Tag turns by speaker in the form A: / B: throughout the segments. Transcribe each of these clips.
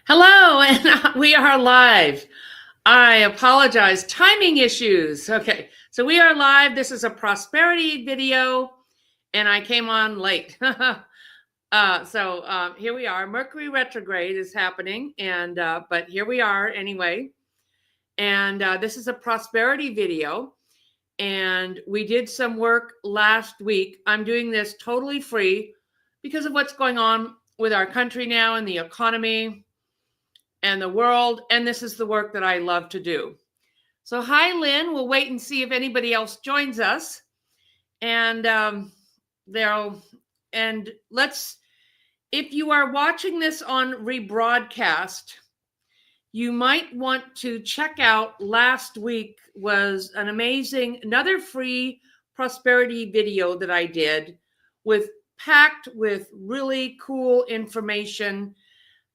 A: Hello, and we are live. I apologize, timing issues. Okay, so we are live. This is a prosperity video, and I came on late. Here we are. Mercury retrograde is happening, and but here we are anyway. And this is a prosperity video, and we did some work last week. I'm doing this totally free because of what's going on with our country now and the economy and the world, and this is the work that I love to do. So hi, Lynn. We'll wait and see if anybody else joins us. And if you are watching this on rebroadcast, you might want to check out last week was another free prosperity video that I did packed with really cool information.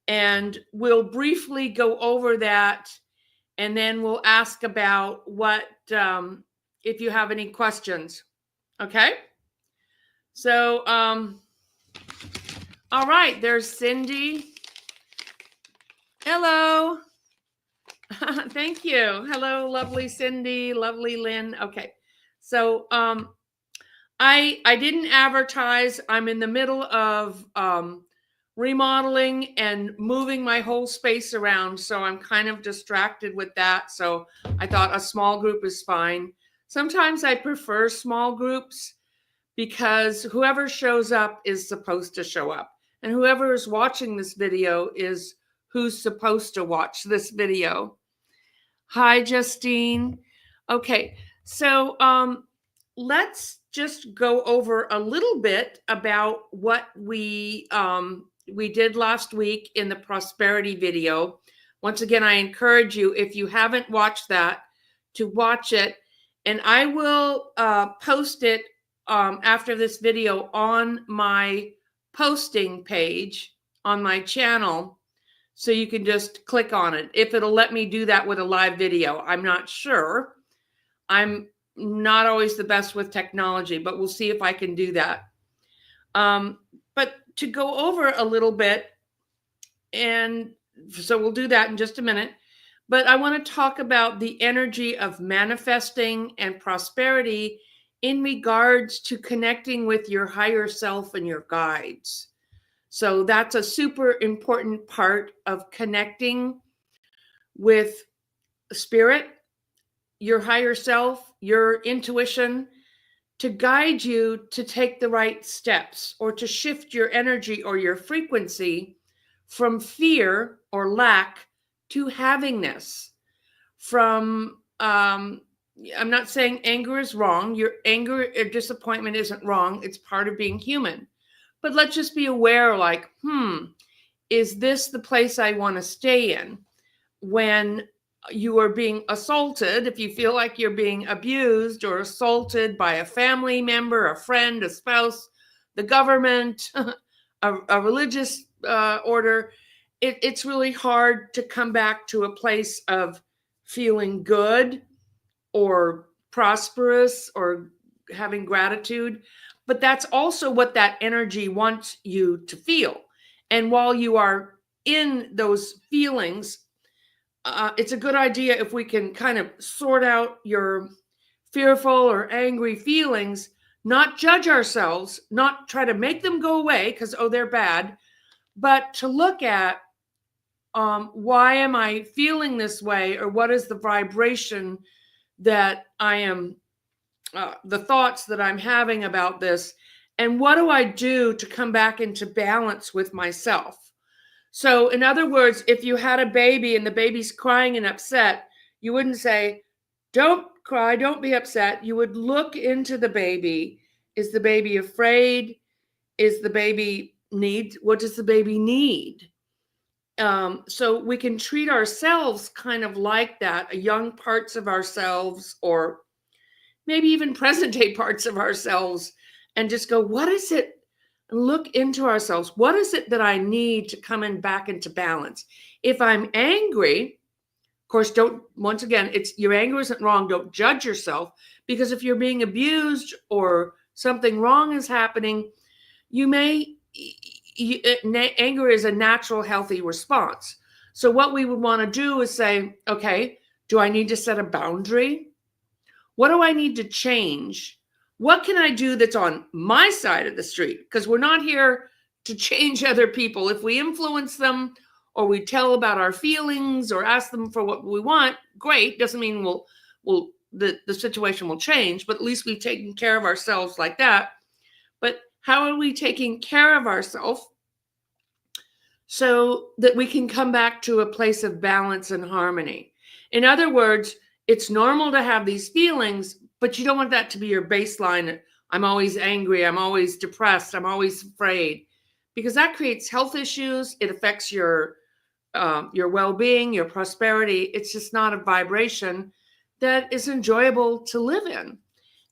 A: And we'll briefly go over that, and then we'll ask about if you have any questions. Okay? So, all right, there's Cindy. Hello. Thank you. Hello, lovely Cindy, lovely Lynn. Okay. So, I didn't advertise. I'm in the middle of remodeling and moving my whole space around, so I'm kind of distracted with that. So I thought a small group is fine. Sometimes I prefer small groups because whoever shows up is supposed to show up, and whoever is watching this video is who's supposed to watch this video. Hi, Justine. Okay, so let's just go over a little bit about what we did last week in the prosperity video. Once again, I encourage you, if you haven't watched that, to watch it. And I will post it after this video on my posting page on my channel. So you can just click on it. If it'll let me do that with a live video, I'm not sure. I'm not always the best with technology, but we'll see if I can do that. But to go over a little bit, and so we'll do that in just a minute, but I want to talk about the energy of manifesting and prosperity in regards to connecting with your higher self and your guides. So that's a super important part of connecting with spirit, your higher self, your intuition, to guide you to take the right steps or to shift your energy or your frequency from fear or lack to havingness. I'm not saying anger is wrong. Your anger or disappointment isn't wrong. It's part of being human. But let's just be aware, like, is this the place I want to stay in when you are being assaulted? If you feel like you're being abused or assaulted by a family member, a friend, a spouse, the government, a religious order, it's really hard to come back to a place of feeling good or prosperous or having gratitude. But that's also what that energy wants you to feel. And while you are in those feelings, it's a good idea if we can kind of sort out your fearful or angry feelings, not judge ourselves, not try to make them go away because, they're bad, but to look at why am I feeling this way, or what is the vibration that I am, the thoughts that I'm having about this, and what do I do to come back into balance with myself? So in other words, if you had a baby and the baby's crying and upset, you wouldn't say, don't cry, don't be upset. You would look into the baby. Is the baby afraid? What does the baby need? So we can treat ourselves kind of like that, young parts of ourselves, or maybe even present day parts of ourselves, and just go, what is it? Look into ourselves. What is it that I need to come back into balance? If I'm angry, of course, once again, your anger isn't wrong. Don't judge yourself, because if you're being abused or something wrong is happening, anger is a natural, healthy response. So what we would want to do is say, okay, do I need to set a boundary? What do I need to change? What can I do that's on my side of the street? Because we're not here to change other people. If we influence them or we tell about our feelings or ask them for what we want, great. Doesn't mean the situation will change, but at least we've taken care of ourselves like that. But how are we taking care of ourselves so that we can come back to a place of balance and harmony? In other words, it's normal to have these feelings, but you don't want that to be your baseline. I'm always angry. I'm always depressed. I'm always afraid, because that creates health issues. It affects your well-being, your prosperity. It's just not a vibration that is enjoyable to live in.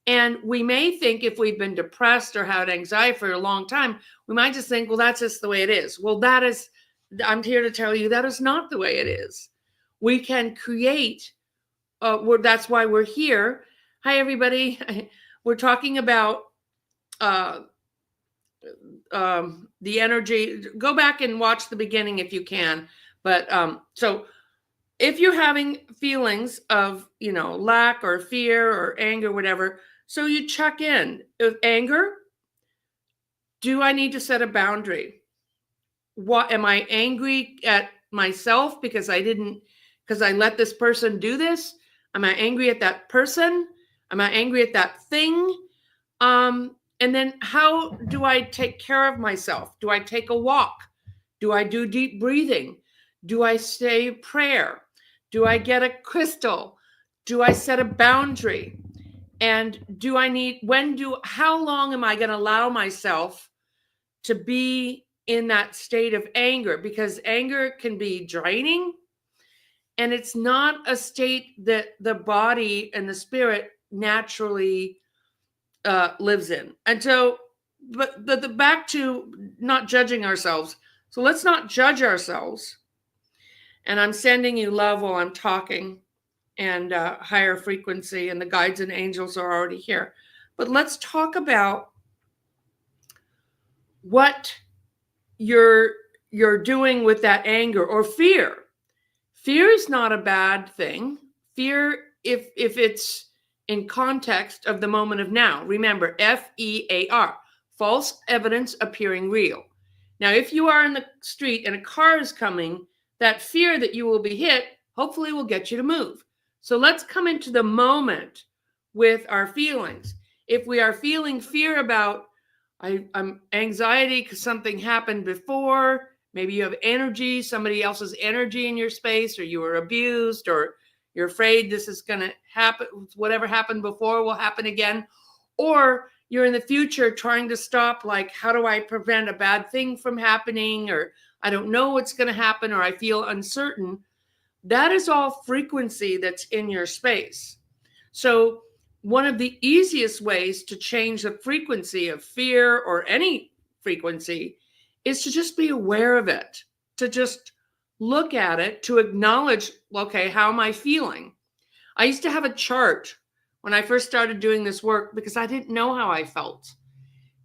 A: And we may think, if we've been depressed or had anxiety for a long time, we might just think, well, that's just the way it is. Well, I'm here to tell you that is not the way it is. We can create, that's why we're here. Hi, everybody. We're talking about the energy. Go back and watch the beginning if you can. But so if you're having feelings of, lack or fear or anger, whatever, so you check in with anger. Do I need to set a boundary? What am I angry at myself because I let this person do this? Am I angry at that person? Am I angry at that thing? And then how do I take care of myself? Do I take a walk? Do I do deep breathing? Do I say prayer? Do I get a crystal? Do I set a boundary? And how long am I going to allow myself to be in that state of anger? Because anger can be draining, and it's not a state that the body and the spirit naturally lives in. And so, but the back to not judging ourselves. So let's not judge ourselves. And I'm sending you love while I'm talking, and higher frequency, and the guides and angels are already here. But let's talk about what you're doing with that anger or fear. Fear is not a bad thing. Fear, if it's in context of the moment of now. Remember, FEAR, false evidence appearing real. Now, if you are in the street and a car is coming, that fear that you will be hit hopefully will get you to move. So let's come into the moment with our feelings. If we are feeling fear about I'm anxiety because something happened before, maybe you have energy, somebody else's energy in your space, or you were abused, or you're afraid this is going to happen, whatever happened before will happen again, or you're in the future trying to stop, like, how do I prevent a bad thing from happening, or I don't know what's going to happen, or I feel uncertain. That is all frequency that's in your space. So one of the easiest ways to change the frequency of fear or any frequency is to just be aware of it, to just look at it, to acknowledge, okay, how am I feeling? I used to have a chart when I first started doing this work because I didn't know how I felt.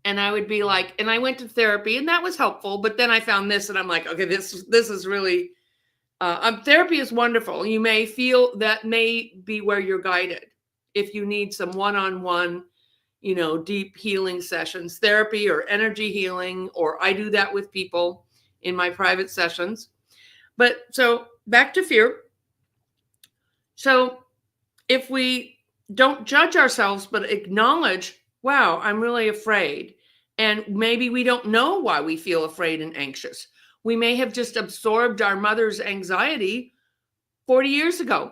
A: And I would be like, and I went to therapy, and that was helpful. But then I found this, and I'm like, okay, this is really, therapy is wonderful. You may feel that may be where you're guided. If you need some one-on-one, deep healing sessions, therapy or energy healing, or I do that with people in my private sessions. But so back to fear. So if we don't judge ourselves, but acknowledge, wow, I'm really afraid. And maybe we don't know why we feel afraid and anxious. We may have just absorbed our mother's anxiety 40 years ago,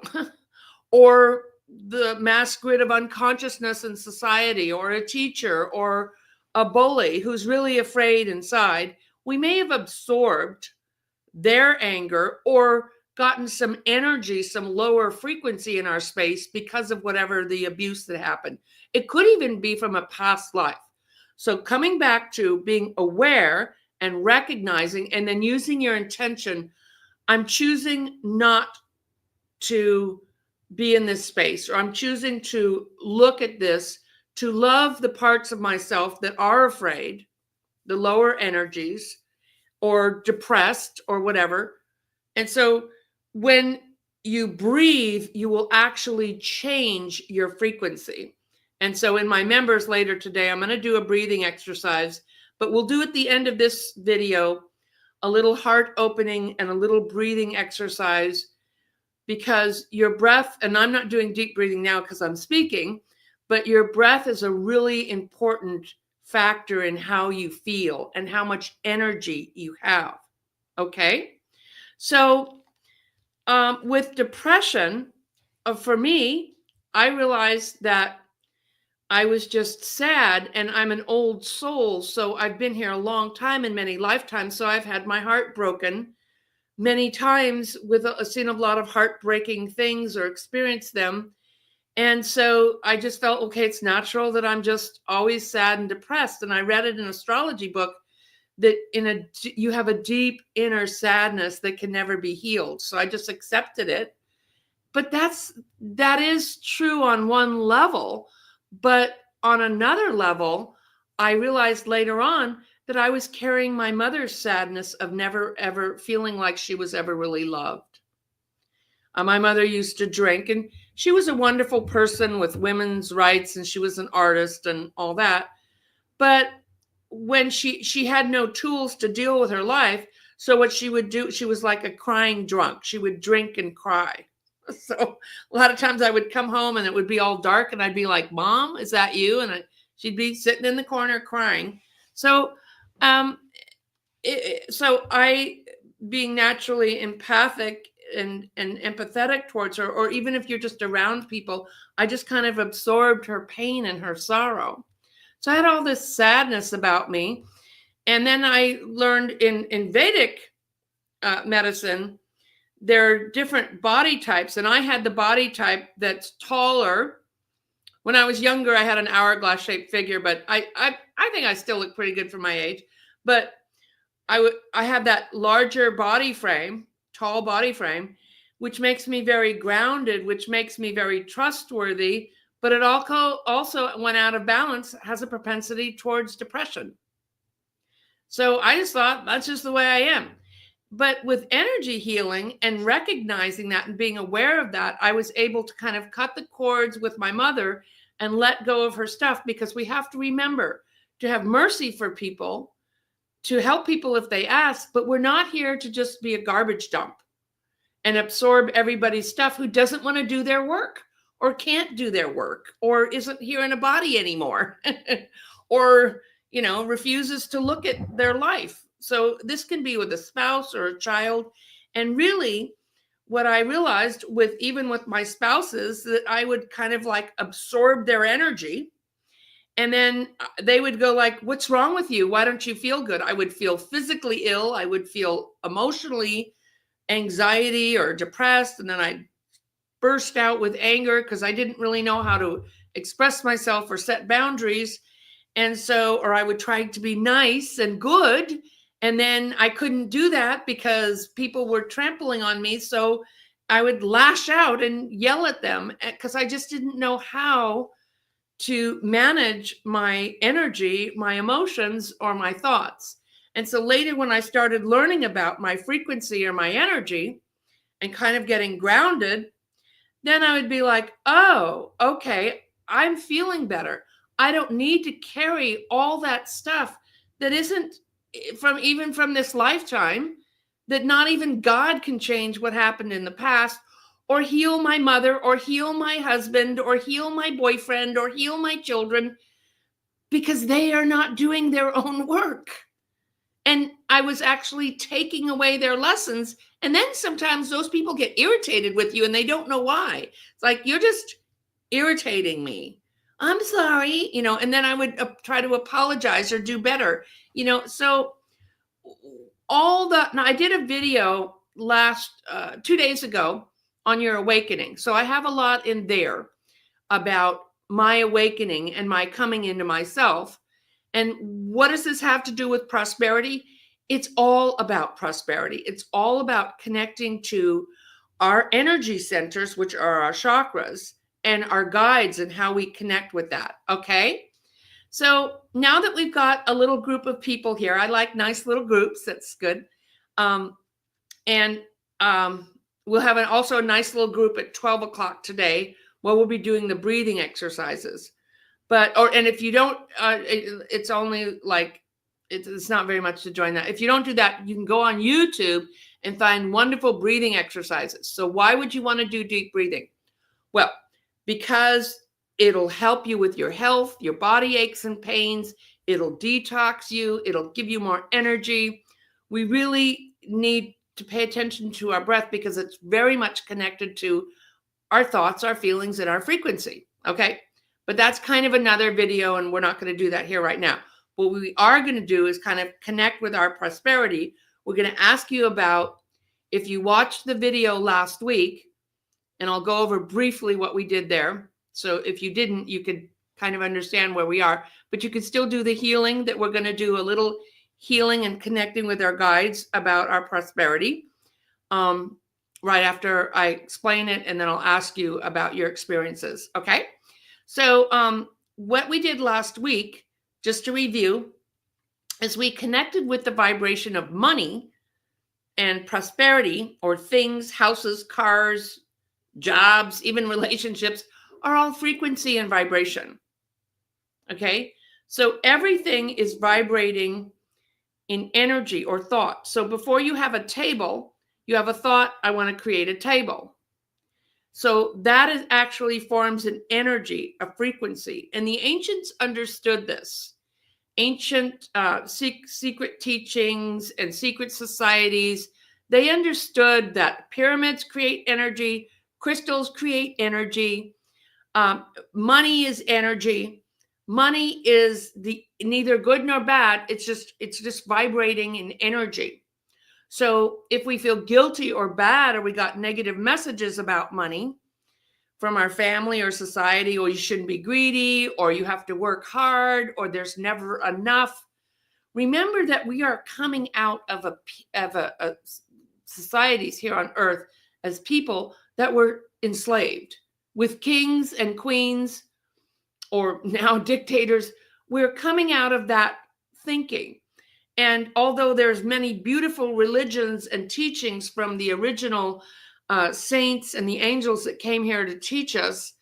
A: or the mass grid of unconsciousness in society, or a teacher, or a bully who's really afraid inside. We may have absorbed their anger or gotten some energy, some lower frequency in our space because of whatever the abuse that happened. It could even be from a past life. So coming back to being aware and recognizing, and then using your intention, I'm choosing not to be in this space, or I'm choosing to look at this, to love the parts of myself that are afraid, the lower energies, or depressed, or whatever, And so when you breathe, you will actually change your frequency. And so in my members later today, I'm going to do a breathing exercise, but we'll do at the end of this video a little heart opening and a little breathing exercise, because your breath, and I'm not doing deep breathing now because I'm speaking, but your breath is a really important factor in how you feel and how much energy you have. Okay? So with depression, for me, I realized that I was just sad, and I'm an old soul. So I've been here a long time in many lifetimes. So I've had my heart broken many times, with seen a lot of heartbreaking things or experienced them. And so I just felt, okay, it's natural that I'm just always sad and depressed. And I read it in an astrology book that you have a deep inner sadness that can never be healed. So I just accepted it. But that is true on one level. But on another level, I realized later on that I was carrying my mother's sadness of never ever feeling like she was ever really loved. My mother used to drink, and she was a wonderful person with women's rights, and she was an artist and all that. But when she had no tools to deal with her life, so what she would do, she was like a crying drunk. She would drink and cry. So a lot of times I would come home and it would be all dark, and I'd be like, "Mom, is that you?" And she'd be sitting in the corner crying. So, so I, being naturally empathic and empathetic towards her, or even if you're just around people, I just kind of absorbed her pain and her sorrow. So I had all this sadness about me. And then I learned in Vedic medicine, there are different body types. And I had the body type that's taller. When I was younger, I had an hourglass shaped figure, but I think I still look pretty good for my age. But I have that larger body frame, tall body frame, which makes me very grounded, which makes me very trustworthy. But it also, when out of balance, has a propensity towards depression. So I just thought that's just the way I am. But with energy healing and recognizing that and being aware of that, I was able to kind of cut the cords with my mother and let go of her stuff, because we have to remember to have mercy for people, to help people if they ask, but we're not here to just be a garbage dump and absorb everybody's stuff who doesn't want to do their work or can't do their work or isn't here in a body anymore or, refuses to look at their life. So this can be with a spouse or a child. And really, what I realized even with my spouses, that I would kind of like absorb their energy. And then they would go like, "What's wrong with you? Why don't you feel good?" I would feel physically ill. I would feel emotionally anxiety or depressed. And then I'd burst out with anger because I didn't really know how to express myself or set boundaries. And so, or I would try to be nice and good. And then I couldn't do that because people were trampling on me. So I would lash out and yell at them because I just didn't know how to manage my energy, my emotions, or my thoughts. And so later, when I started learning about my frequency or my energy and kind of getting grounded, then I would be like, oh, okay, I'm feeling better. I don't need to carry all that stuff that isn't from this lifetime, that not even God can change what happened in the past, or heal my mother, or heal my husband, or heal my boyfriend, or heal my children, because they are not doing their own work. And I was actually taking away their lessons. And then sometimes those people get irritated with you and they don't know why. It's like, "You're just irritating me. I'm sorry," and then I would try to apologize or do better, so now I did a video last 2 days ago on your awakening. So I have a lot in there about my awakening and my coming into myself. And what does this have to do with prosperity? It's all about prosperity. It's all about connecting to our energy centers, which are our chakras, and our guides, and how we connect with that. Okay. So now that we've got a little group of people here, I like nice little groups. That's good. And we'll have also a nice little group at 12 o'clock today where we'll be doing the breathing exercises. And if you don't, it's only like, it's not very much to join that. If you don't do that, you can go on YouTube and find wonderful breathing exercises. So why would you want to do deep breathing? Well, because it'll help you with your health, your body aches and pains. It'll detox you. It'll give you more energy. We really need to pay attention to our breath because it's very much connected to our thoughts, our feelings, and our frequency. Okay. But that's kind of another video, and we're not going to do that here right now. What we are going to do is kind of connect with our prosperity. We're going to ask you about, if you watched the video last week, and I'll go over briefly what we did there. So if you didn't, you could kind of understand where we are, but you could still do the healing that we're going to do, a little healing and connecting with our guides about our prosperity right after I explain it, and then I'll ask you about your experiences. Okay. So what we did last week, just to review, is we connected with the vibration of money and prosperity, or things, houses, cars, jobs, even relationships, are all frequency and vibration. Okay. So everything is vibrating in energy or thought. So before you have a table, you have a thought, I want to create a table. So that is actually forms an energy, a frequency. And the ancients understood this. Ancient secret teachings and secret societies, they understood that pyramids create energy, crystals create energy, money is energy. Money is neither good nor bad. It's just vibrating in energy. So if we feel guilty or bad, or we got negative messages about money from our family or society, or you shouldn't be greedy, or you have to work hard, or there's never enough, remember that we are coming out of a societies here on earth as people that were enslaved with kings and queens, or now dictators. We're coming out of that thinking. And although there's many beautiful religions and teachings from the original saints and the angels that came here to teach us,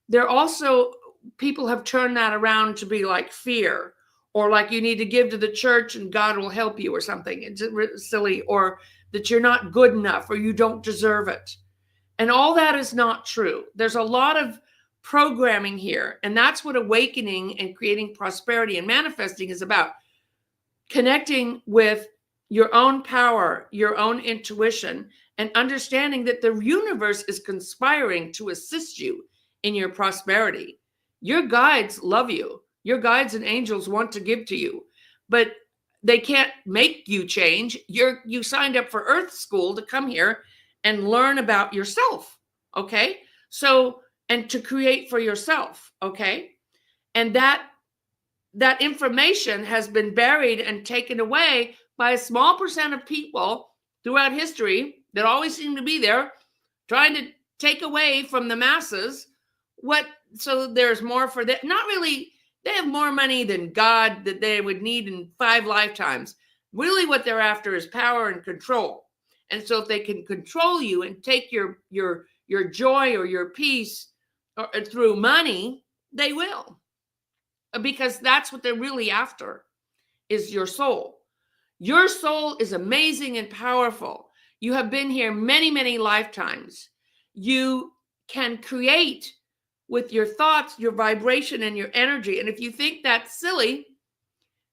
A: there also, people have turned that around to be like fear, or like you need to give to the church and God will help you or something. It's silly, or that you're not good enough, or you don't deserve it. And all that is not true. There's a lot of programming here, and that's what awakening and creating prosperity and manifesting is about. Connecting with your own power, your own intuition, and understanding that the universe is conspiring to assist you in your prosperity. Your guides love you. Your guides and angels want to give to you, but they can't make you change. You signed up for Earth School to come here and learn about yourself. Okay. So, and to create for yourself. Okay. And that information has been buried and taken away by a small percent of people throughout history that always seem to be there, trying to take away from the masses. So there's more for that. Not really. They have more money than God that they would need in 5 lifetimes. Really what they're after is power and control. And so if they can control you and take your joy or your peace through money, they will. Because that's what they're really after, is your soul. Your soul is amazing and powerful. You have been here many, many lifetimes. You can create with your thoughts, your vibration, and your energy. And if you think that's silly,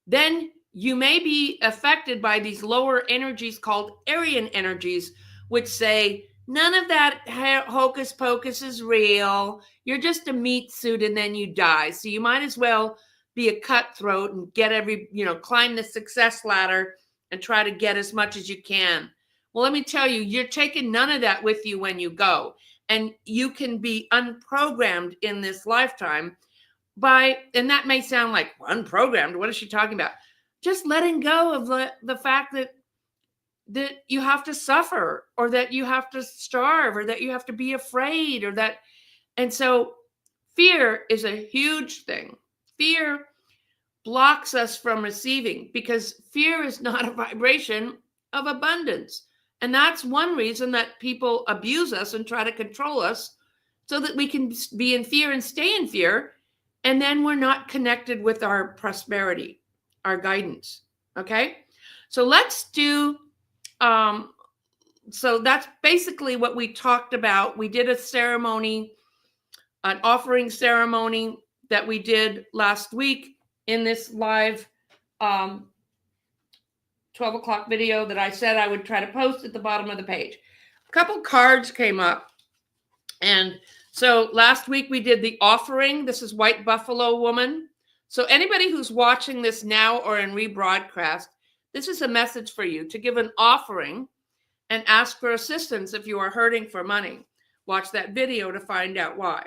A: then you may be affected by these lower energies called Aryan energies, which say, none of that hocus pocus is real. You're just a meat suit and then you die. So you might as well be a cutthroat and get climb the success ladder and try to get as much as you can. Well, let me tell you, you're taking none of that with you when you go. And you can be unprogrammed in this lifetime and that may sound like unprogrammed. What is she talking about? Just letting go of the fact that you have to suffer, or that you have to starve, or that you have to be afraid, and so fear is a huge thing. Fear blocks us from receiving, because fear is not a vibration of abundance. And that's one reason that people abuse us and try to control us so that we can be in fear and stay in fear. And then we're not connected with our prosperity, our guidance. Okay. So let's do, so that's basically what we talked about. We did a ceremony, an offering ceremony that we did last week in this live 12 o'clock video that I said I would try to post at the bottom of the page. A couple cards came up. And so last week we did the offering. This is White Buffalo Woman. So anybody who's watching this now or in rebroadcast, this is a message for you to give an offering and ask for assistance if you are hurting for money. Watch that video to find out why.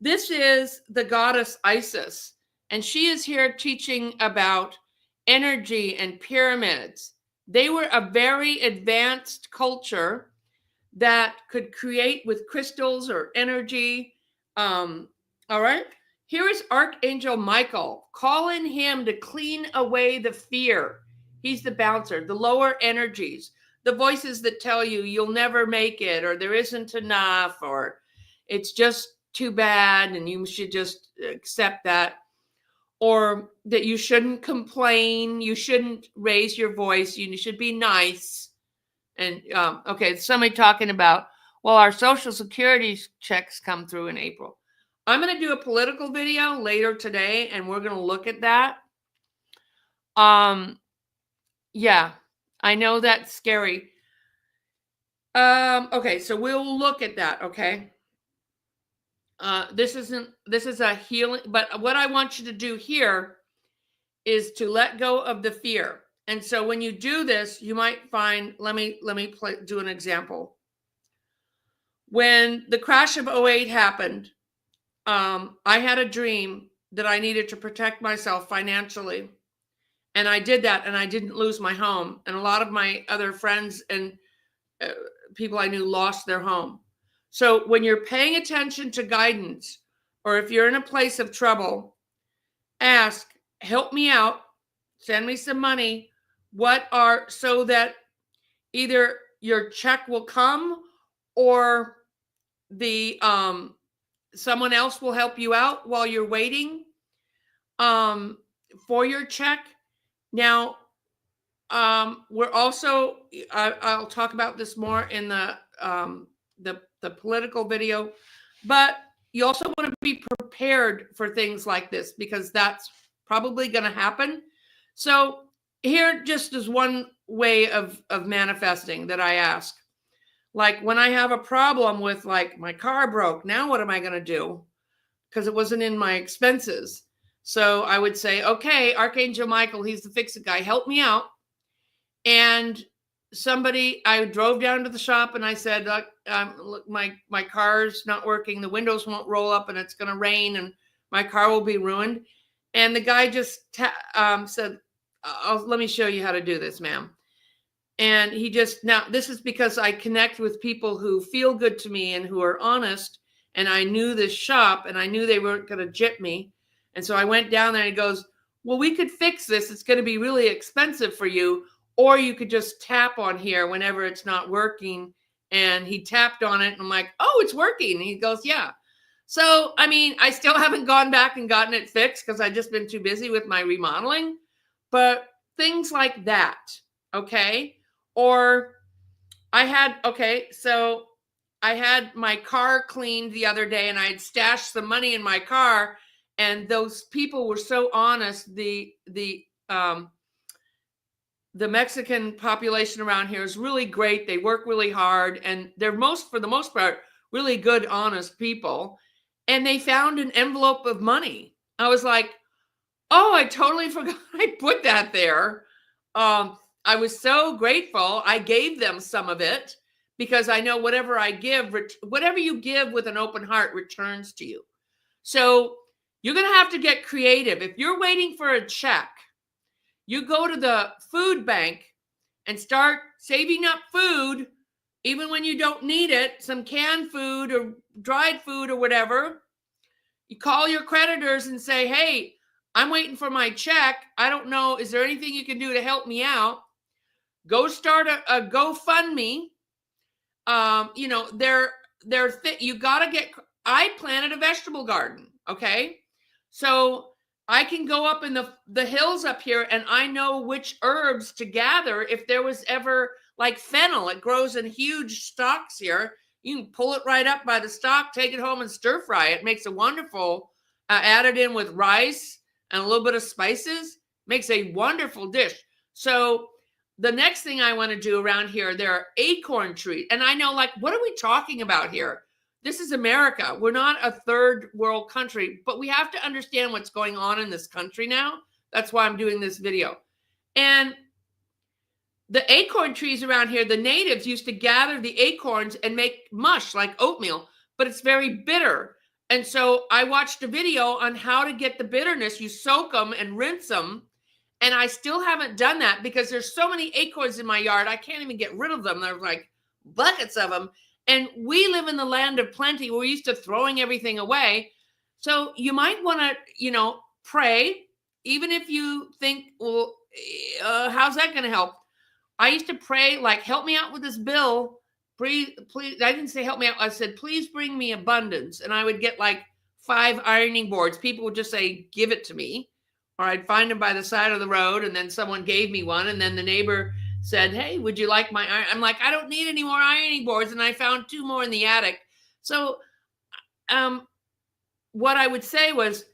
A: This is the goddess Isis, and she is here teaching about energy and pyramids. They were a very advanced culture that could create with crystals or energy. All right. Here is Archangel Michael. Call in him to clean away the fear. He's the bouncer, the lower energies, the voices that tell you you'll never make it, or there isn't enough, or it's just too bad and you should just accept that, or that you shouldn't complain, you shouldn't raise your voice, you should be nice. And okay, somebody talking about, well, our Social Security checks come through in April. I'm going to do a political video later today, and we're going to look at that. Yeah, I know that's scary. Okay, so we'll look at that. Okay. This is a healing, but what I want you to do here is to let go of the fear. And so when you do this, you might find, let me do an example. When the crash of 2008 happened, I had a dream that I needed to protect myself financially. And I did that, and I didn't lose my home. And a lot of my other friends and people I knew lost their home. So when you're paying attention to guidance, or if you're in a place of trouble, ask, help me out, send me some money. So that either your check will come, or the someone else will help you out while you're waiting for your check. Now, we're also, I'll talk about this more in the political video, but you also want to be prepared for things like this, because that's probably going to happen. So here just is one way of manifesting that I ask. Like when I have a problem with, like, my car broke, now what am I going to do? Because it wasn't in my expenses. So I would say, okay, Archangel Michael, he's the fix-it guy, help me out. And I drove down to the shop and I said, look, my car's not working. The windows won't roll up and it's going to rain and my car will be ruined. And the guy just said, let me show you how to do this, ma'am. And now this is because I connect with people who feel good to me and who are honest. And I knew this shop and I knew they weren't going to gyp me. And so I went down there and he goes, well, we could fix this. It's going to be really expensive for you. Or you could just tap on here whenever it's not working. And he tapped on it and I'm like, oh, it's working. And he goes, yeah. So, I mean, I still haven't gone back and gotten it fixed because I've just been too busy with my remodeling. But things like that, okay? Or I had my car cleaned the other day and I had stashed some money in my car. And those people were so honest. The Mexican population around here is really great. They work really hard and they're for the most part, really good, honest people. And they found an envelope of money. I was like, oh, I totally forgot I put that there. I was so grateful. I gave them some of it because I know whatever you give with an open heart returns to you. So you're going to have to get creative. If you're waiting for a check, you go to the food bank and start saving up food, even when you don't need it, some canned food or dried food or whatever. You call your creditors and say, hey, I'm waiting for my check. I don't know. Is there anything you can do to help me out? Go start a GoFundMe. You know, you got to get, I planted a vegetable garden. Okay. So I can go up in the hills up here and I know which herbs to gather. If there was ever like fennel, it grows in huge stalks here. You can pull it right up by the stalk, take it home and stir fry. It makes a wonderful, add it in with rice and a little bit of spices, makes a wonderful dish. So the next thing I want to do around here, there are acorn trees. And I know, like, what are we talking about here? This is America. We're not a third world country, but we have to understand what's going on in this country now. That's why I'm doing this video. And the acorn trees around here, the natives used to gather the acorns and make mush like oatmeal, but it's very bitter. And so I watched a video on how to get the bitterness. You soak them and rinse them. And I still haven't done that because there's so many acorns in my yard. I can't even get rid of them. There's like buckets of them. And we live in the land of plenty. We're used to throwing everything away. So you might want to, you know, pray, even if you think, well, how's that going to help? I used to pray, like, help me out with this bill. Please. I didn't say help me out. I said, please bring me abundance. And I would get like 5 ironing boards. People would just say, give it to me. Or I'd find them by the side of the road, and then someone gave me one, and then the neighbor said, hey, would you like my iron? I'm like, I don't need any more ironing boards, and I found 2 more in the attic. So what I would say was,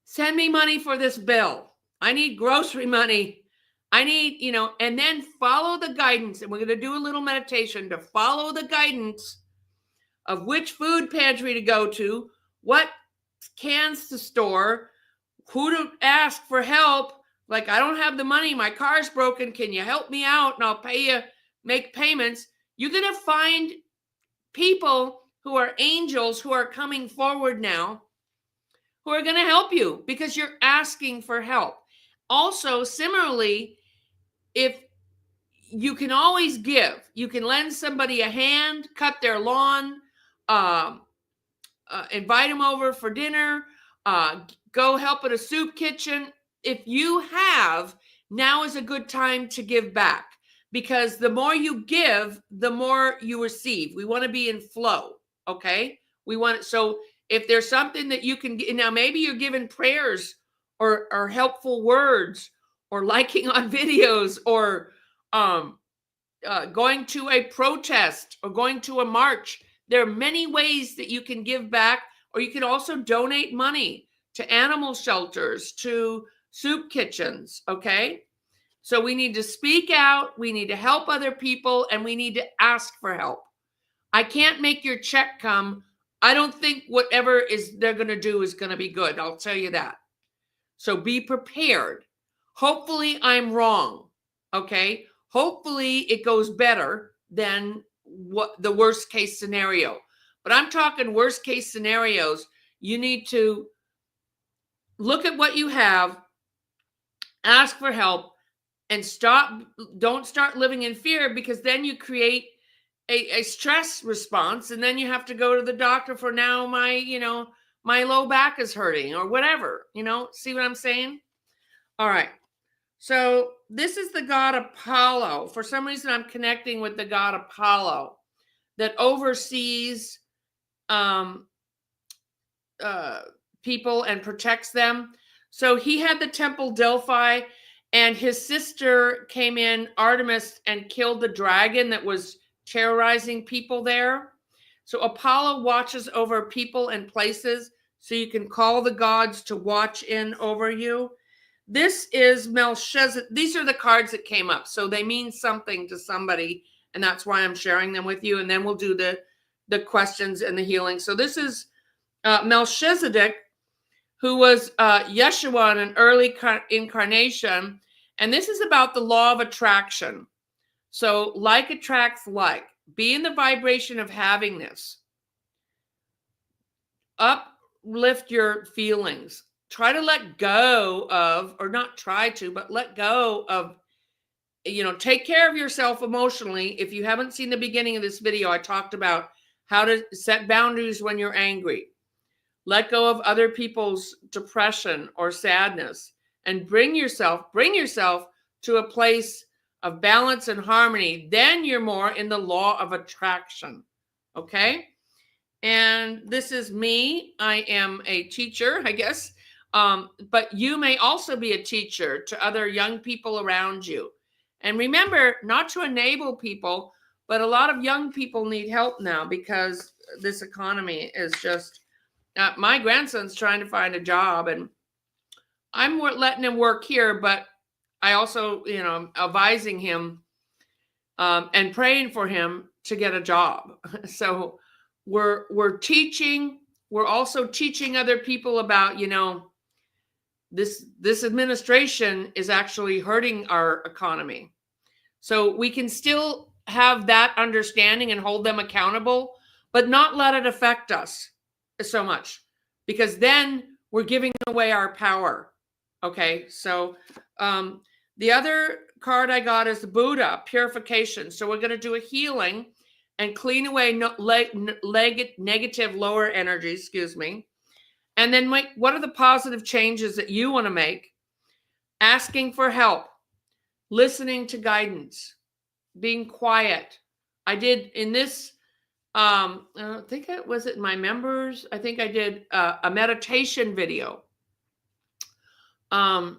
A: send me money for this bill. I need grocery money. I need, you know, and then follow the guidance. And we're going to do a little meditation to follow the guidance of which food pantry to go to, what cans to store, who to ask for help. Like, I don't have the money. My car's broken. Can you help me out? And I'll pay you, make payments. You're going to find people who are angels who are coming forward now who are going to help you because you're asking for help. Also, similarly, if you can always give, you can lend somebody a hand, cut their lawn, invite them over for dinner, go help at a soup kitchen. If you have, now is a good time to give back because the more you give, the more you receive. We want to be in flow. Okay. We want, so if there's something that you can get, now maybe you're giving prayers or helpful words or liking on videos or going to a protest or going to a march. There are many ways that you can give back, or you can also donate money to animal shelters, to soup kitchens, okay? So we need to speak out, we need to help other people, and we need to ask for help. I can't make your check come. I don't think whatever is they're going to do is going to be good. I'll tell you that. So be prepared. Hopefully I'm wrong, okay? Hopefully it goes better than what the worst case scenario. But I'm talking worst case scenarios. You need to look at what you have, ask for help, and don't start living in fear, because then you create a stress response, and then you have to go to the doctor for, now my low back is hurting or whatever, see what I'm saying? All right. So this is the god Apollo. For some reason, I'm connecting with the god Apollo that oversees people and protects them. So he had the temple Delphi, and his sister came in, Artemis, and killed the dragon that was terrorizing people there. So Apollo watches over people and places, so you can call the gods to watch in over you. This is Melchizedek. These are the cards that came up, so they mean something to somebody, and that's why I'm sharing them with you. And then we'll do the questions and the healing. So this is Melchizedek, who was Yeshua in an early incarnation. And this is about the law of attraction. So like attracts like. Be in the vibration of havingness. Uplift your feelings. Try to let go of, or not try to, but let go of, take care of yourself emotionally. If you haven't seen the beginning of this video, I talked about how to set boundaries when you're angry. Let go of other people's depression or sadness, and bring yourself to a place of balance and harmony, then you're more in the law of attraction. Okay? And this is me. I am a teacher, I guess. But you may also be a teacher to other young people around you. And remember, not to enable people, but a lot of young people need help now because this economy is just, my grandson's trying to find a job, and I'm letting him work here, but I also, advising him and praying for him to get a job. So we're teaching. We're also teaching other people about, this administration is actually hurting our economy. So we can still have that understanding and hold them accountable, but not let it affect us so much, because then we're giving away our power. Okay, so the other card I got is the Buddha, purification. So we're going to do a healing and clean away negative lower energy, and then what are the positive changes that you want to make? Asking for help, listening to guidance, being quiet. I did in this, I think it was in my members. I think I did a meditation video, or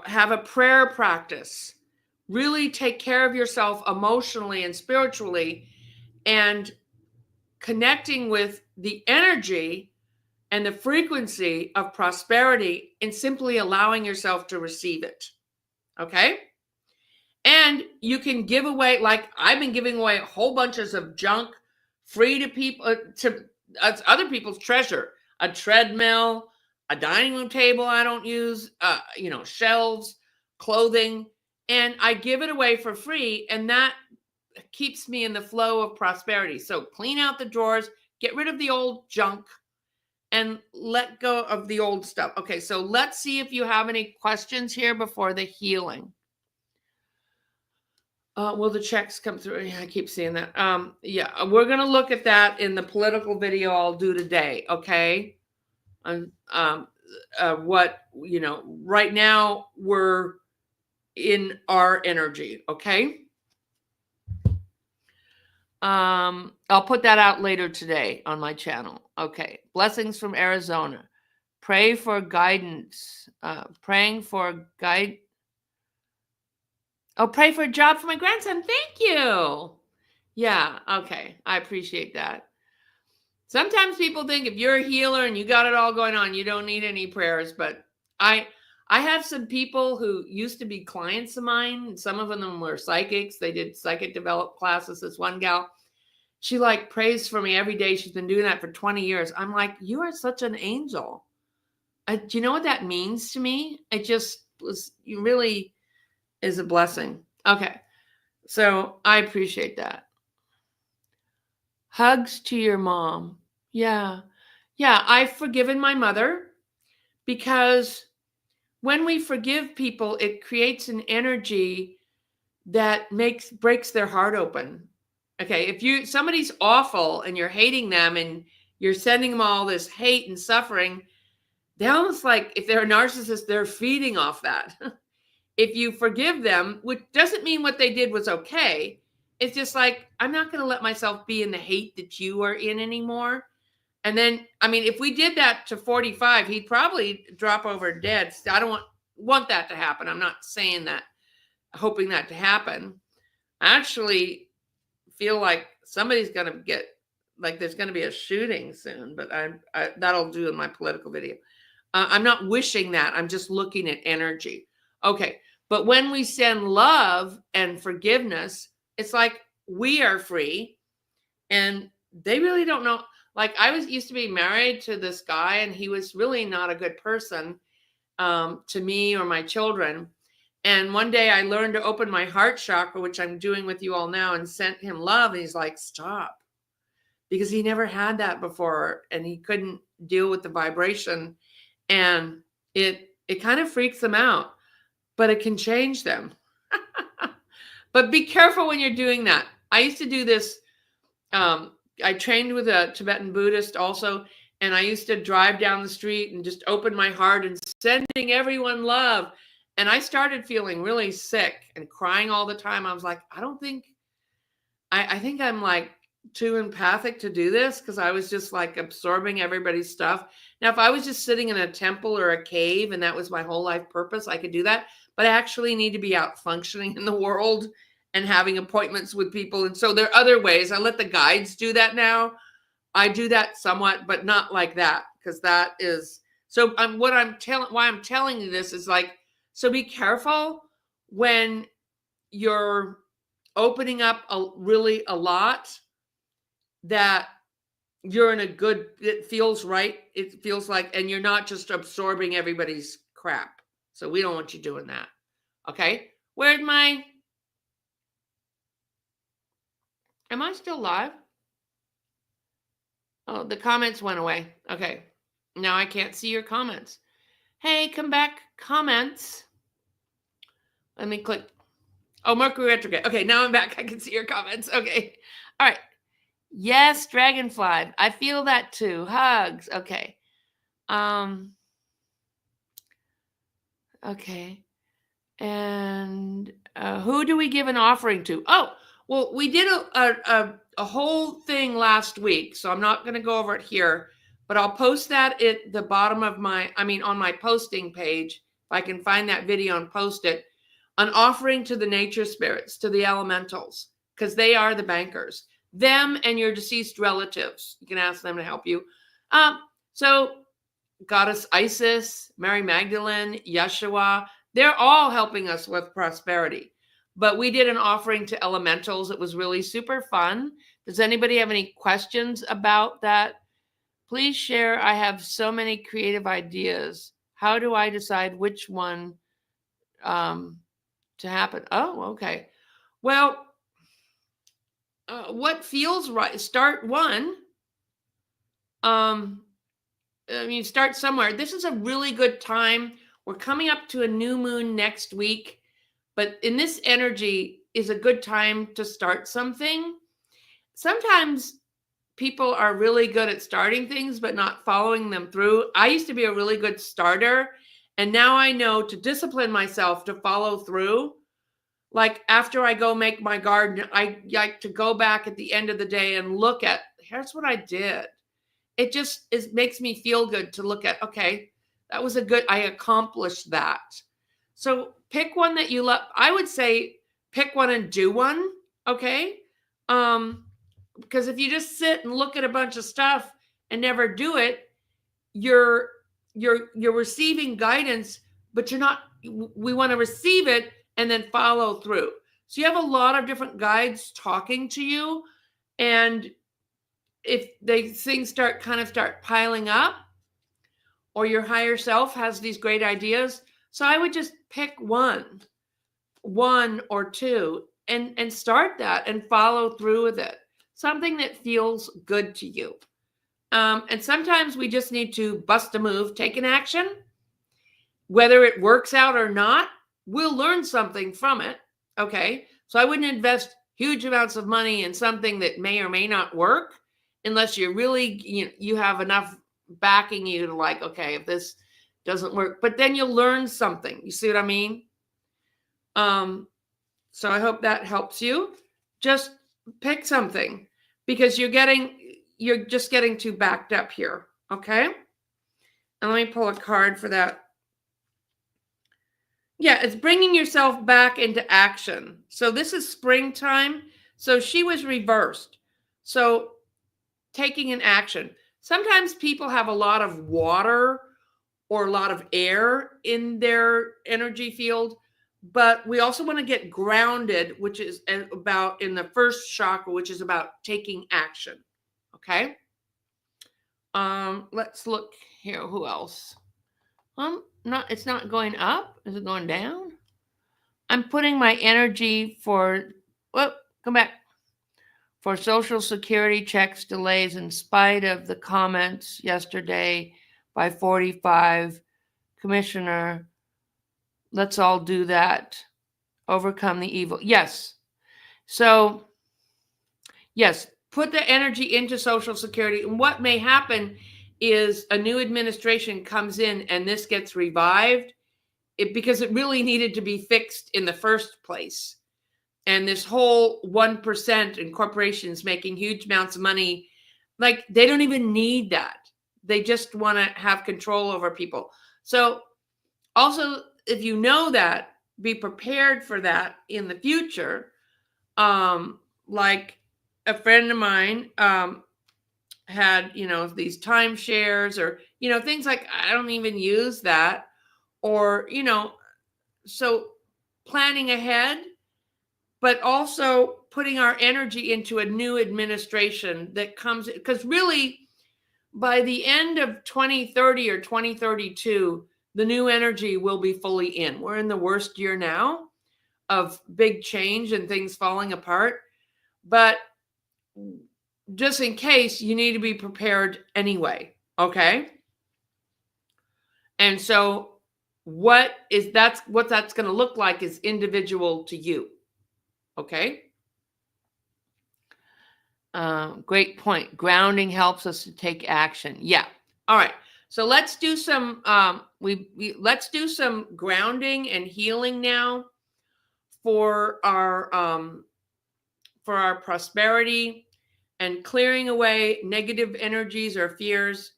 A: have a prayer practice. Really take care of yourself emotionally and spiritually, and connecting with the energy and the frequency of prosperity, and simply allowing yourself to receive it. Okay? And you can give away, like I've been giving away whole bunches of junk free to people, to other people's treasure. A treadmill, a dining room table I don't use, shelves, clothing, and I give it away for free, and that keeps me in the flow of prosperity. So clean out the drawers, get rid of the old junk, and let go of the old stuff. Okay, so let's see if you have any questions here before the healing. Will the checks come through? Yeah, I keep seeing that. Yeah, we're going to look at that in the political video I'll do today, okay? Right now we're in our energy, okay? I'll put that out later today on my channel. Okay. Blessings from Arizona. Pray for guidance. Praying for guide. Oh, pray for a job for my grandson. Thank you. Yeah. Okay. I appreciate that. Sometimes people think if you're a healer and you got it all going on, you don't need any prayers. But I have some people who used to be clients of mine. Some of them were psychics. They did psychic develop classes. This one gal, she prays for me every day. She's been doing that for 20 years. I'm like, you are such an angel. Do you know what that means to me? It just really is a blessing. Okay. So I appreciate that. Hugs to your mom. Yeah. Yeah. I've forgiven my mother, because when we forgive people, it creates an energy that breaks their heart open. Okay, if somebody's awful and you're hating them and you're sending them all this hate and suffering, they almost if they're a narcissist, they're feeding off that. If you forgive them, which doesn't mean what they did was okay, it's just I'm not going to let myself be in the hate that you are in anymore. And then, if we did that to 45, he'd probably drop over dead. I don't want that to happen. I'm not saying that, hoping that to happen. I actually feel like somebody's going to get, there's going to be a shooting soon, but that'll do in my political video. I'm not wishing that. I'm just looking at energy. Okay. But when we send love and forgiveness, it's we are free, and they really don't know. I used to be married to this guy, and he was really not a good person to me or my children. And one day I learned to open my heart chakra, which I'm doing with you all now, and sent him love. And he's like, stop. Because he never had that before, and he couldn't deal with the vibration. And it kind of freaks them out, but it can change them. But be careful when you're doing that. I used to do this. I trained with a Tibetan Buddhist also, and I used to drive down the street and just open my heart and sending everyone love. And I started feeling really sick and crying all the time. I was like, I think I'm like too empathic to do this, because I was just like absorbing everybody's stuff. Now, if I was just sitting in a temple or a cave and that was my whole life purpose, I could do that. But I actually need to be out functioning in the world and having appointments with people. And so there are other ways. I let the guides do that now. I do that somewhat, but not like that, because that is so. Why I'm telling you this is like, so be careful when you're opening up really a lot, that you're in a good, it feels right. It feels like, and you're not just absorbing everybody's crap. So we don't want you doing that. Okay. Am I still live? Oh, the comments went away. Okay. Now I can't see your comments. Hey, come back. Comments. Let me click. Oh, Mercury retrograde. Okay, now I'm back. I can see your comments. Okay. All right. Yes, Dragonfly. I feel that too. Hugs. Okay. Okay. And who do we give an offering to? Oh, well, we did a whole thing last week, so I'm not going to go over it here, but I'll post that at the bottom of on my posting page. If I can find that video and post it, an offering to the nature spirits, to the elementals, because they are the bankers. Them and your deceased relatives. You can ask them to help you. So Goddess Isis, Mary Magdalene, Yeshua, they're all helping us with prosperity. But we did an offering to elementals. It was really super fun. Does anybody have any questions about that? Please share. I have so many creative ideas. How do I decide which one to happen? Oh, okay. Well, what feels right? Start one. Start somewhere. This is a really good time. We're coming up to a new moon next week, but in this energy is a good time to start something. Sometimes people are really good at starting things, but not following them through. I used to be a really good starter, and now I know to discipline myself to follow through. Like after I go make my garden, I like to go back at the end of the day and look at, here's what I did. It makes me feel good to look at, okay, that was I accomplished that. So pick one that you love. I would say pick one and do one. Okay. Because if you just sit and look at a bunch of stuff and never do it, you're receiving guidance, but we want to receive it and then follow through. So you have a lot of different guides talking to you, and if things start piling up, or your higher self has these great ideas, so I would just pick one or two and start that and follow through with it. Something that feels good to you. And sometimes we just need to bust a move, take an action. Whether it works out or not, we'll learn something from it. Okay. So I wouldn't invest huge amounts of money in something that may or may not work, unless you really, you have enough backing you to like, okay, if this doesn't work, but then you'll learn something. You see what I mean? So I hope that helps you. Just pick something, because you're just getting too backed up here. Okay. And let me pull a card for that. Yeah, it's bringing yourself back into action. So this is springtime. So she was reversed. So taking an action. Sometimes people have a lot of water or a lot of air in their energy field, but we also want to get grounded, which is about in the first chakra, which is about taking action. Okay. Let's look here. Who else? It's not going up. Is it going down? I'm putting my energy for, come back. For Social Security checks delays in spite of the comments yesterday by 45. Commissioner, let's all do that. Overcome the evil. Yes. So, yes, put the energy into Social Security. And what may happen is a new administration comes in and this gets revived, because it really needed to be fixed in the first place. And this whole 1% in corporations making huge amounts of money, like they don't even need that. They just want to have control over people. So also, if you know that, be prepared for that in the future. Like a friend of mine had, these timeshares or, things like, I don't even use that. Or, so planning ahead, but also putting our energy into a new administration that comes, because really by the end of 2030 or 2032, the new energy will be fully in. We're in the worst year now of big change and things falling apart. But just in case, you need to be prepared anyway. Okay. And so what that's going to look like is individual to you. Okay. Great point. Grounding helps us to take action. Yeah. All right. So let's do some let's do some grounding and healing now for our prosperity and clearing away negative energies or fears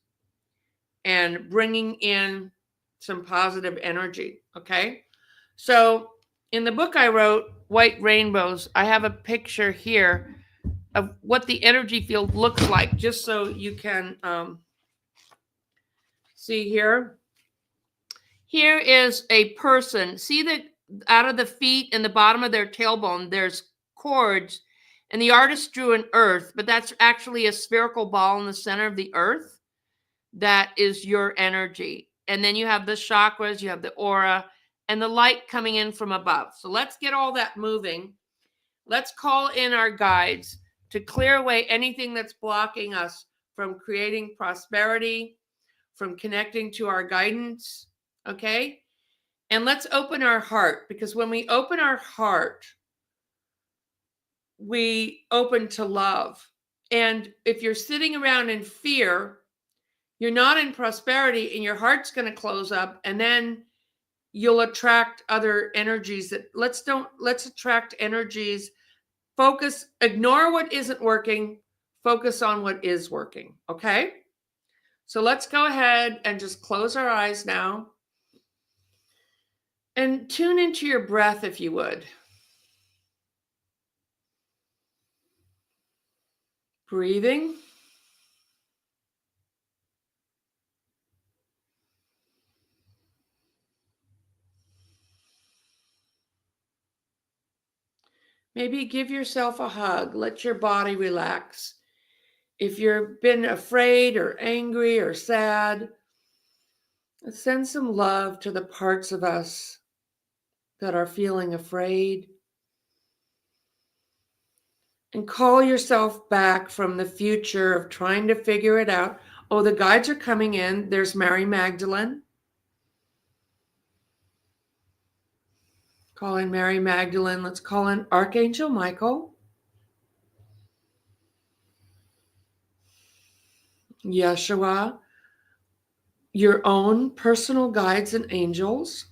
A: and bringing in some positive energy. Okay. So in the book I wrote, White Rainbows, I have a picture here of what the energy field looks like, just so you can see here. Here is a person. See that out of the feet and the bottom of their tailbone, there's cords, and the artist drew an earth, but that's actually a spherical ball in the center of the earth. That is your energy. And then you have the chakras, you have the aura, and the light coming in from above. So let's get all that moving. Let's call in our guides to clear away anything that's blocking us from creating prosperity, from connecting to our guidance, okay? And let's open our heart, because when we open our heart, we open to love. And if you're sitting around in fear, you're not in prosperity, and your heart's going to close up, and then you'll attract other energies that let's attract energies. Focus, ignore what isn't working, focus on what is working, okay? So let's go ahead and just close our eyes now and tune into your breath if you would. Breathing. Maybe give yourself a hug. Let your body relax. If you've been afraid or angry or sad, send some love to the parts of us that are feeling afraid. And call yourself back from the future of trying to figure it out. Oh, the guides are coming in. There's Mary Magdalene. Call in Mary Magdalene. Let's call in Archangel Michael. Yeshua, your own personal guides and angels.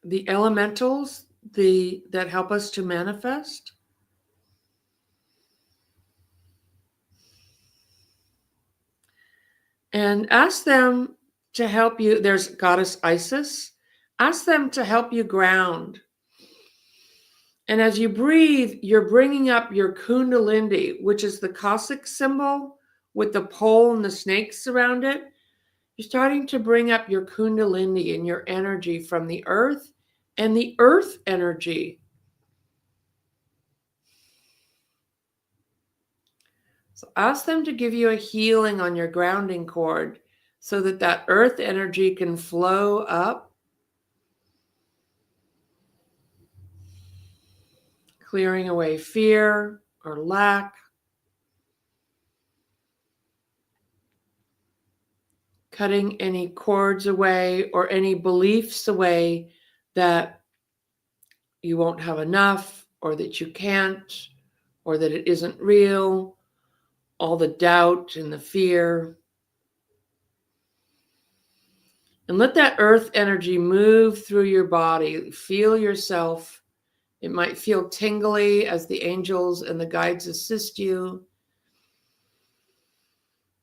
A: The elementals that help us to manifest. And ask them to help you. There's Goddess Isis. Ask them to help you ground. And as you breathe, you're bringing up your Kundalini, which is the Cossack symbol with the pole and the snakes around it. You're starting to bring up your Kundalini and your energy from the earth and the earth energy. So ask them to give you a healing on your grounding cord so that that earth energy can flow up, clearing away fear or lack, cutting any cords away or any beliefs away that you won't have enough or that you can't or that it isn't real, all the doubt and the fear. And let that earth energy move through your body. Feel yourself. It might feel tingly as the angels and the guides assist you.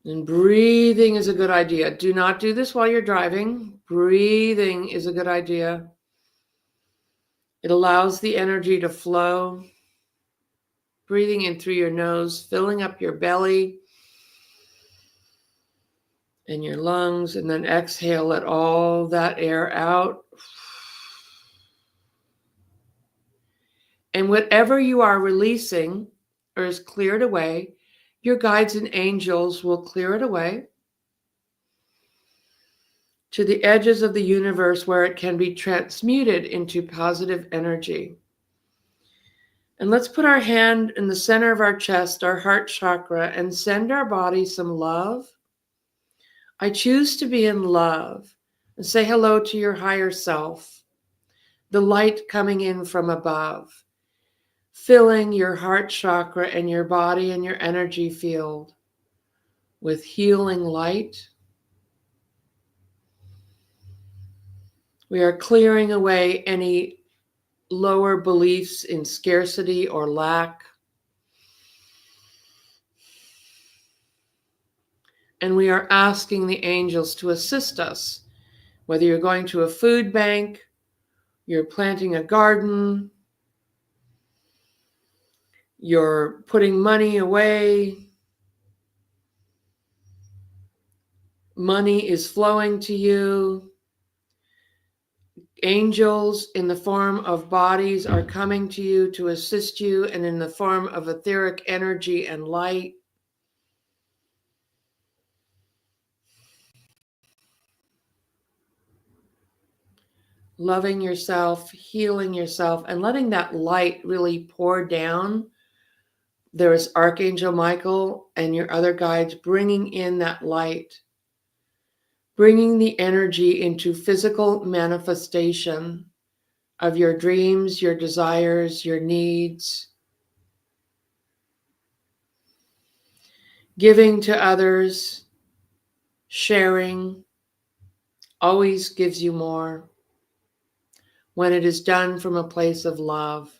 A: And breathing is a good idea. Do not do this while you're driving. Breathing is a good idea. It allows the energy to flow. Breathing in through your nose, filling up your belly and your lungs, and then exhale, let all that air out. And whatever you are releasing or is cleared away, your guides and angels will clear it away to the edges of the universe where it can be transmuted into positive energy. And let's put our hand in the center of our chest, our heart chakra, and send our body some love. I choose to be in love. And say hello to your higher self, the light coming in from above, filling your heart chakra and your body and your energy field with healing light. We are clearing away any lower beliefs in scarcity or lack. And we are asking the angels to assist us, whether you're going to a food bank, you're planting a garden, you're putting money away, money is flowing to you. Angels in the form of bodies are coming to you to assist you, and in the form of etheric energy and light. Loving yourself, healing yourself, and letting that light really pour down. There is Archangel Michael and your other guides bringing in that light, bringing the energy into physical manifestation of your dreams, your desires, your needs. Giving to others, sharing, always gives you more when it is done from a place of love.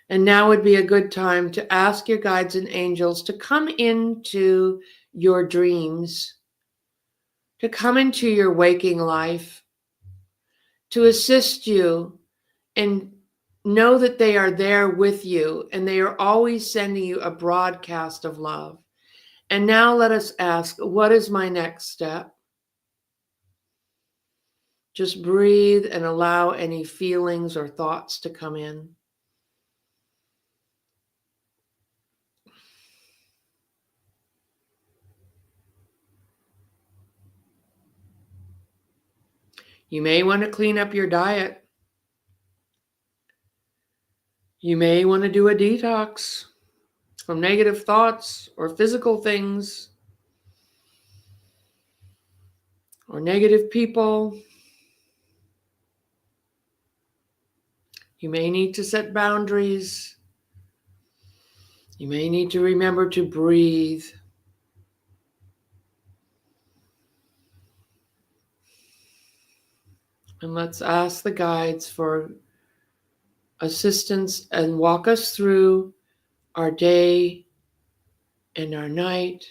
A: And now would be a good time to ask your guides and angels to come into your dreams, to come into your waking life, to assist you, and know that they are there with you and they are always sending you a broadcast of love. And now let us ask, what is my next step? Just breathe and allow any feelings or thoughts to come in. You may want to clean up your diet. You may want to do a detox from negative thoughts or physical things or negative people. You may need to set boundaries. You may need to remember to breathe. And let's ask the guides for assistance and walk us through our day and our night.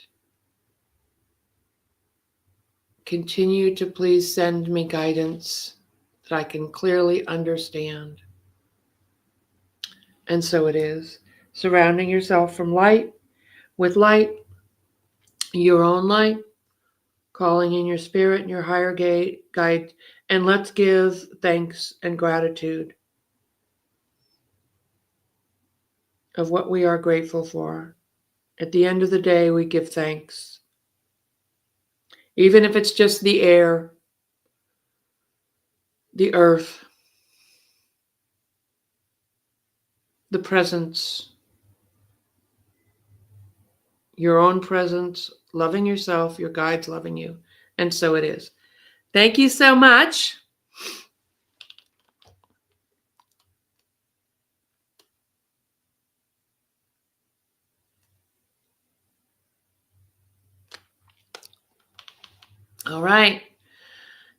A: Continue to please send me guidance that I can clearly understand. And so it is. Surrounding yourself from light, with light, your own light, calling in your spirit and your higher guide, and let's give thanks and gratitude of what we are grateful for. At the end of the day, we give thanks. Even if it's just the air, the earth, the presence, your own presence, loving yourself, your guides loving you. And so it is. Thank you so much. All right.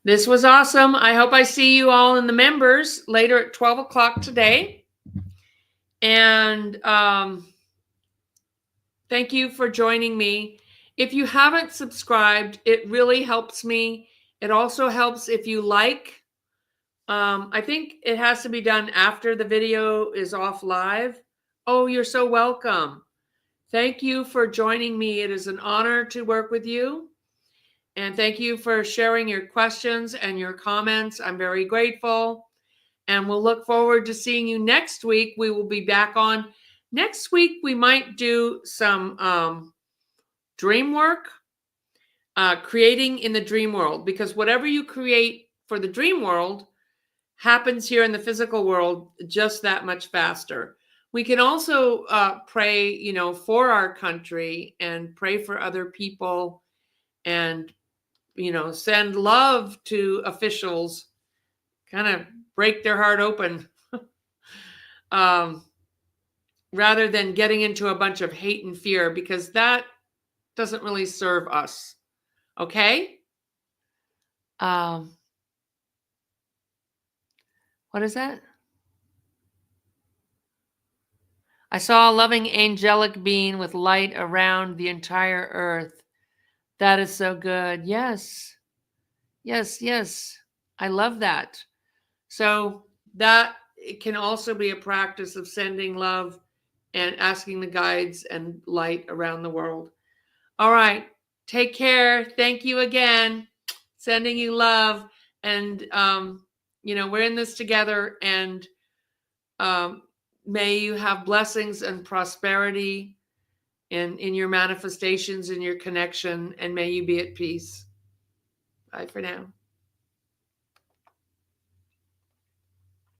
A: This was awesome. I hope I see you all in the members later at 12 o'clock today. And thank you for joining me. If you haven't subscribed, it really helps me. It also helps if you like. I think it has to be done after the video is off live. Oh, you're so welcome. Thank you for joining me. It is an honor to work with you. And thank you for sharing your questions and your comments. I'm very grateful. And we'll look forward to seeing you next week. We will be back on. Next week, we might do some dream work, creating in the dream world, because whatever you create for the dream world happens here in the physical world just that much faster. We can also pray, for our country and pray for other people and, send love to officials, kind of break their heart open rather than getting into a bunch of hate and fear, because that doesn't really serve us. Okay? What is that? I saw a loving angelic being with light around the entire earth. That is so good. Yes. Yes, yes. I love that. So that it can also be a practice of sending love and asking the guides and light around the world. All right. Take care. Thank you again. Sending you love. And, we're in this together. And may you have blessings and prosperity in your manifestations, in your connection, and may you be at peace. Bye for now.